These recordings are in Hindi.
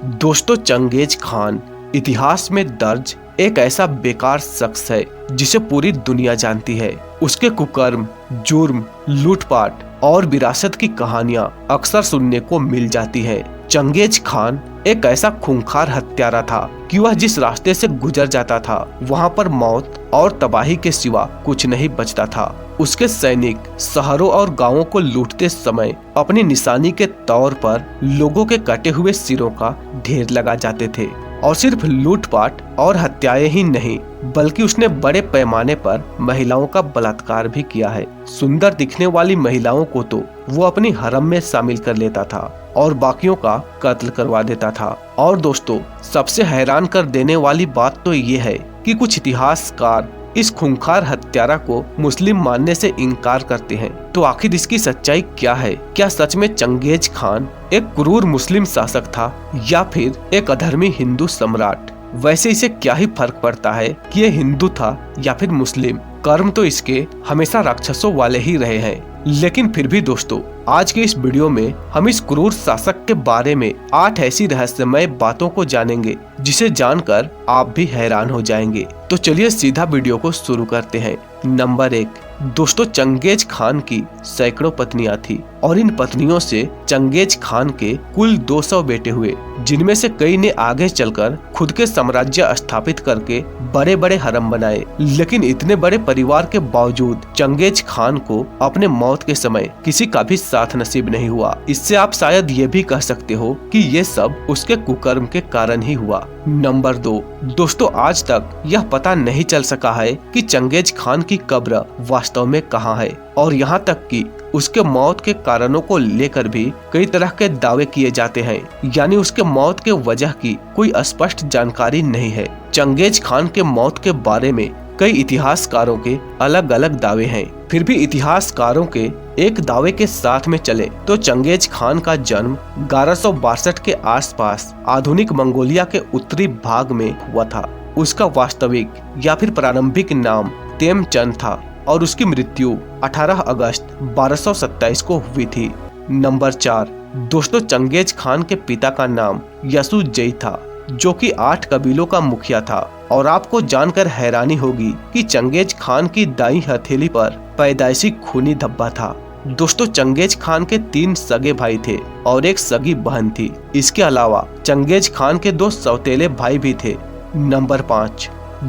दोस्तों, चंगेज खान इतिहास में दर्ज एक ऐसा बेकार शख्स है जिसे पूरी दुनिया जानती है। उसके कुकर्म, जुर्म, लूटपाट और विरासत की कहानियां अक्सर सुनने को मिल जाती है। चंगेज खान एक ऐसा खूंखार हत्यारा था कि वह जिस रास्ते से गुजर जाता था वहां पर मौत और तबाही के सिवा कुछ नहीं बचता था। उसके सैनिक शहरों और गांवों को लूटते समय अपनी निशानी के तौर पर लोगों के कटे हुए सिरों का ढेर लगा जाते थे। और सिर्फ लूटपाट और हत्याएं ही नहीं, बल्कि उसने बड़े पैमाने पर महिलाओं का बलात्कार भी किया है। सुंदर दिखने वाली महिलाओं को तो वो अपनी हरम में शामिल कर लेता था और बाकियों का कत्ल करवा देता था। और दोस्तों, सबसे हैरान कर देने वाली बात तो ये है कि कुछ इतिहासकार इस खूंखार हत्यारा को मुस्लिम मानने से इनकार करते हैं। तो आखिर इसकी सच्चाई क्या है? क्या सच में चंगेज खान एक क्रूर मुस्लिम शासक था या फिर एक अधर्मी हिंदू सम्राट? वैसे इसे क्या ही फर्क पड़ता है कि ये हिंदू था या फिर मुस्लिम? कर्म तो इसके हमेशा राक्षसों वाले ही रहे हैं। लेकिन फिर भी दोस्तों, आज के इस वीडियो में हम इस क्रूर शासक के बारे में 8 ऐसी रहस्यमय बातों को जानेंगे जिसे जानकर आप भी हैरान हो जाएंगे। तो चलिए सीधा वीडियो को शुरू करते हैं। नंबर 1, दोस्तों, चंगेज खान की सैकड़ों पत्नियां थी और इन पत्नियों से चंगेज खान के कुल 200 बेटे हुए, जिनमें से कई ने आगे चलकर खुद के साम्राज्य स्थापित करके बड़े बड़े हरम बनाए। लेकिन इतने बड़े परिवार के बावजूद चंगेज खान को अपने मौत के समय किसी का भी साथ नसीब नहीं हुआ। इससे आप शायद ये भी कह सकते हो कि ये सब उसके कुकर्म के कारण ही हुआ। नंबर 2, दोस्तों, आज तक यह पता नहीं चल सका है कि चंगेज खान की कब्र वास्तव में कहाँ है, और यहाँ तक कि उसके मौत के कारणों को लेकर भी कई तरह के दावे किए जाते हैं। यानी उसके मौत के वजह की कोई स्पष्ट जानकारी नहीं है। चंगेज खान के मौत के बारे में कई इतिहासकारों के अलग अलग दावे हैं। फिर भी इतिहासकारों के एक दावे के साथ में चले तो चंगेज खान का जन्म 1162 के आसपास आधुनिक मंगोलिया के उत्तरी भाग में हुआ था। उसका वास्तविक या फिर प्रारंभिक नाम तेमचंद था और उसकी मृत्यु 18 अगस्त 1227 को हुई थी। नंबर 4, दोस्तों, चंगेज खान के पिता का नाम यसुजई था, जो कि 8 कबीलों का मुखिया था। और आपको जानकर हैरानी होगी कि चंगेज खान की दाईं हथेली पर पैदाइशी खूनी धब्बा था। दोस्तों, चंगेज खान के 3 सगे भाई थे और एक सगी बहन थी। इसके अलावा चंगेज खान के 2 सौतेले भाई भी थे। नंबर 5,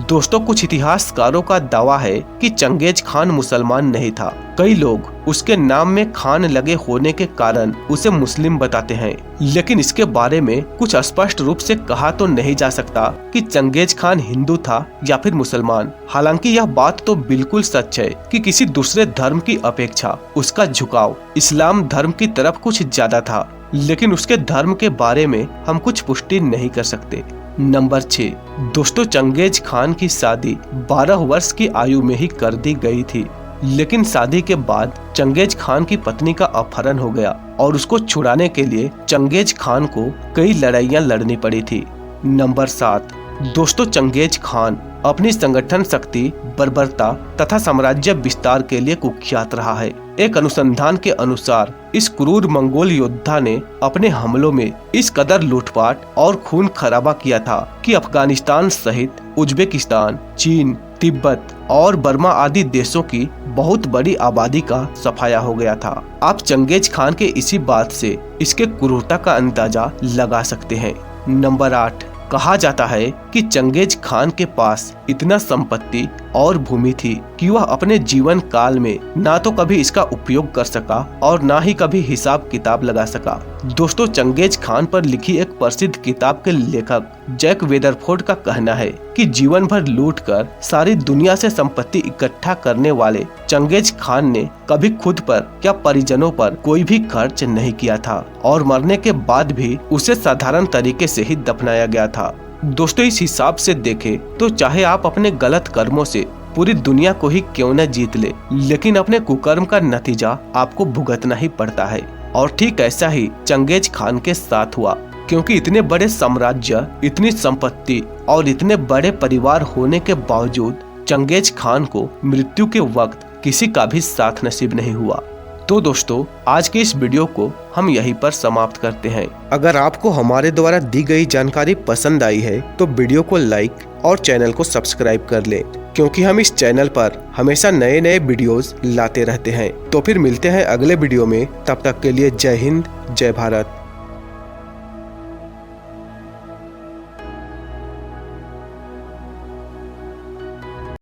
दोस्तों, कुछ इतिहासकारों का दावा है कि चंगेज खान मुसलमान नहीं था। कई लोग उसके नाम में खान लगे होने के कारण उसे मुस्लिम बताते हैं, लेकिन इसके बारे में कुछ स्पष्ट रूप से कहा तो नहीं जा सकता कि चंगेज खान हिंदू था या फिर मुसलमान। हालांकि यह बात तो बिल्कुल सच है कि किसी दूसरे धर्म की अपेक्षा उसका झुकाव इस्लाम धर्म की तरफ कुछ ज्यादा था, लेकिन उसके धर्म के बारे में हम कुछ पुष्टि नहीं कर सकते। नंबर 6, दोस्तों, चंगेज खान की शादी 12 वर्ष की आयु में ही कर दी गई थी। लेकिन शादी के बाद चंगेज खान की पत्नी का अपहरण हो गया और उसको छुड़ाने के लिए चंगेज खान को कई लड़ाइयां लड़नी पड़ी थी। नंबर 7, दोस्तों, चंगेज खान अपनी संगठन शक्ति, बर्बरता तथा साम्राज्य विस्तार के लिए कुख्यात रहा है। एक अनुसंधान के अनुसार इस क्रूर मंगोल योद्धा ने अपने हमलों में इस कदर लूटपाट और खून खराबा किया था कि अफगानिस्तान सहित उज्बेकिस्तान, चीन, तिब्बत और बर्मा आदि देशों की बहुत बड़ी आबादी का सफाया हो गया था। आप चंगेज खान के इसी बात से इसके क्रूरता का अंदाजा लगा सकते हैं। नंबर 8, कहा जाता है कि चंगेज खान के पास इतना संपत्ति और भूमि थी कि वह अपने जीवन काल में ना तो कभी इसका उपयोग कर सका और ना ही कभी हिसाब किताब लगा सका। दोस्तों, चंगेज खान पर लिखी एक प्रसिद्ध किताब के लेखक जैक वेदरफोर्ड का कहना है कि जीवन भर लूटकर सारी दुनिया से संपत्ति इकट्ठा करने वाले चंगेज खान ने कभी खुद पर या परिजनों पर कोई भी खर्च नहीं किया था और मरने के बाद भी उसे साधारण तरीके से ही दफनाया गया था। दोस्तों, इस हिसाब से देखें तो चाहे आप अपने गलत कर्मों से पूरी दुनिया को ही क्यों न जीत ले, लेकिन अपने कुकर्म का नतीजा आपको भुगतना ही पड़ता है। और ठीक ऐसा ही चंगेज खान के साथ हुआ, क्योंकि इतने बड़े साम्राज्य, इतनी संपत्ति और इतने बड़े परिवार होने के बावजूद चंगेज खान को मृत्यु के वक्त किसी का भी साथ नसीब नहीं हुआ। तो दोस्तों आज के इस वीडियो को हम यहीं पर समाप्त करते हैं। अगर आपको हमारे द्वारा दी गई जानकारी पसंद आई है तो वीडियो को लाइक और चैनल को सब्सक्राइब कर लें, क्योंकि हम इस चैनल पर हमेशा नए नए वीडियोस लाते रहते हैं। तो फिर मिलते हैं अगले वीडियो में, तब तक के लिए जय हिंद, जय भारत।